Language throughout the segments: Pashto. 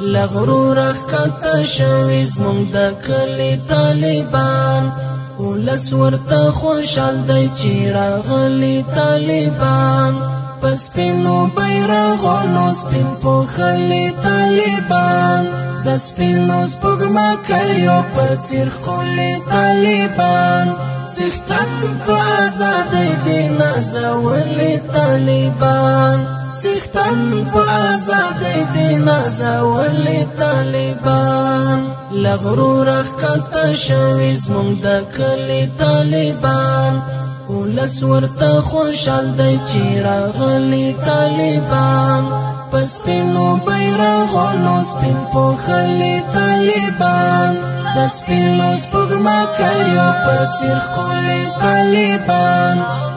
لغرور اخکتا شوی زمونږ د کلی طالبان ولس ورته خوشحال دی چې راغلي طالبان په سپینو بیرغونو سپین پوښلي طالبان د سپینو سپوږمکیو په څېر ښکلي طالبان څښتن په ازادۍ دې نازولي طالبان څښتن په ازادۍ دې نازولي طالبان له غروره ښکته شوي زموږ د کلي طالبان ولس ورته خوشحال دی چې راغلي طالبان په سپینو بیرغونو سپین پوښلي طالبان د سپینو سپوږمکیو په څېر ښکلي طالبان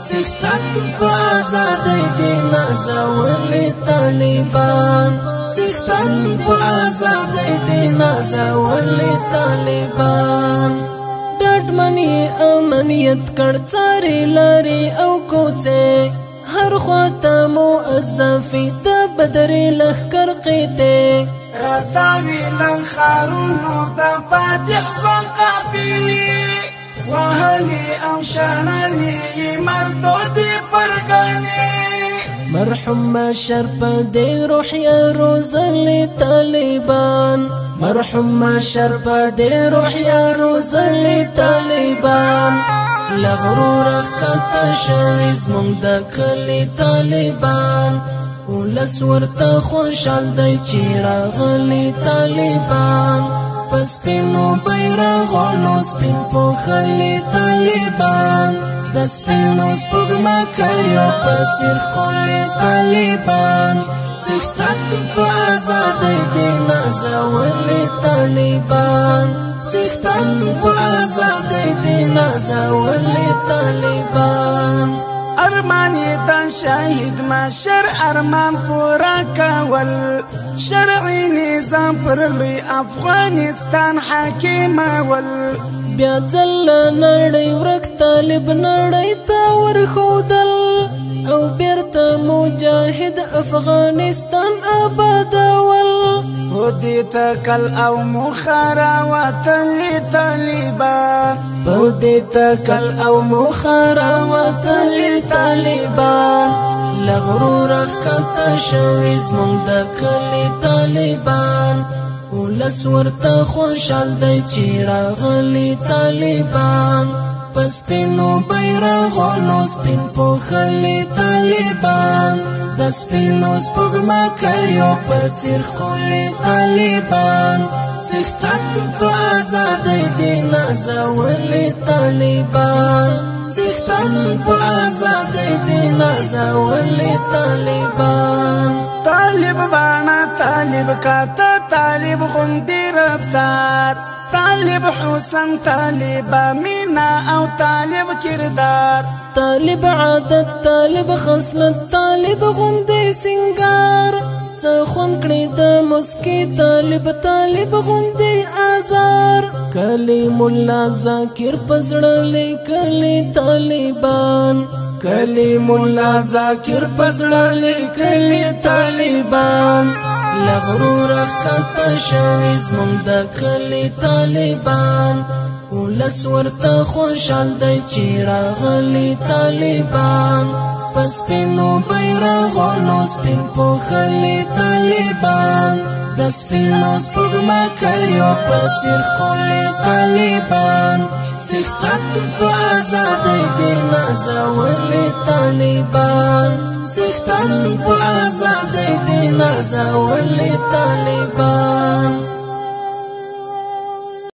څښتن په ازادۍ دې نازولي طالبان څښتن په ازادۍ دې نازولي طالبان ډاډمن یې امنیت کړ څارې لارې او کوڅې هر خواته موظفې د بدرې لښکر قیتې راتاوي له ښارونو د فاتح په قافلې وهلې او شړلې یې مردودې پرګنې مرحوم مشر په دې روحیه روزلي طالبان مرحوم مشر په دې روحیه روزلي طالبان له غروره ښکته شوي زموږ د کلي طالبان ولس ورته خوشحال دی چې راغلي طالبان په سپینو بیرغونو سپین پوښلي طالبان د سپینو سپوږمکیو په څېر ښکلي طالبان څښتن په ازادۍ دې نازولي طالبان څښتن په ازادۍ دې نازولي طالبان ارمان یې د شهید مشر ارمان پوره کول شرعي نظام پر لوی افغانستان حاکمول بیا ځل نړۍ ورک طالب نړۍ ته ورښودل او بیرته مجاهد افغانستان آبادول هدي تکل او مخارا وطلي طالبان هدي تکل او مخارا وطلي طالبان لغرور ښکته شوي زموږ د کلي طالبان ولس ورته خوشحال دی چې راغلي طالبان په سپینو بیرغونو سپین پوښلي طالبان د سپینو سپوږمکیو په څېر ښکلي طالبان څښتن په ازادۍ دې نازولي طالبان څښتن په ازادۍ دې نازولي طالبان طالب باڼه طالب کاته طالب غوندې رفتار طالب حسن طالب مینا او طالب کردار طالب عادت طالب خصلت طالب غوندې سنگار څه خوند کړي د مسکي طالب طالب غوندې آزار کلیم الله ذاکر په زړه لیکلي طالبان کلیم الله ذاکر په زړه لیکلي طالبان له غروره ښکته شوي زموږ د کلي طالبان ولس ورته خوشحال دی چې راغلي طالبان په سپینو بیرغونو سپین پوښلي طالبان د سپینو سپوږمکیو په څېر ښکلي طالبان څښتن په ازادۍ دې نازولي طالبان څښتن په ازادۍ دې نازولي طالبان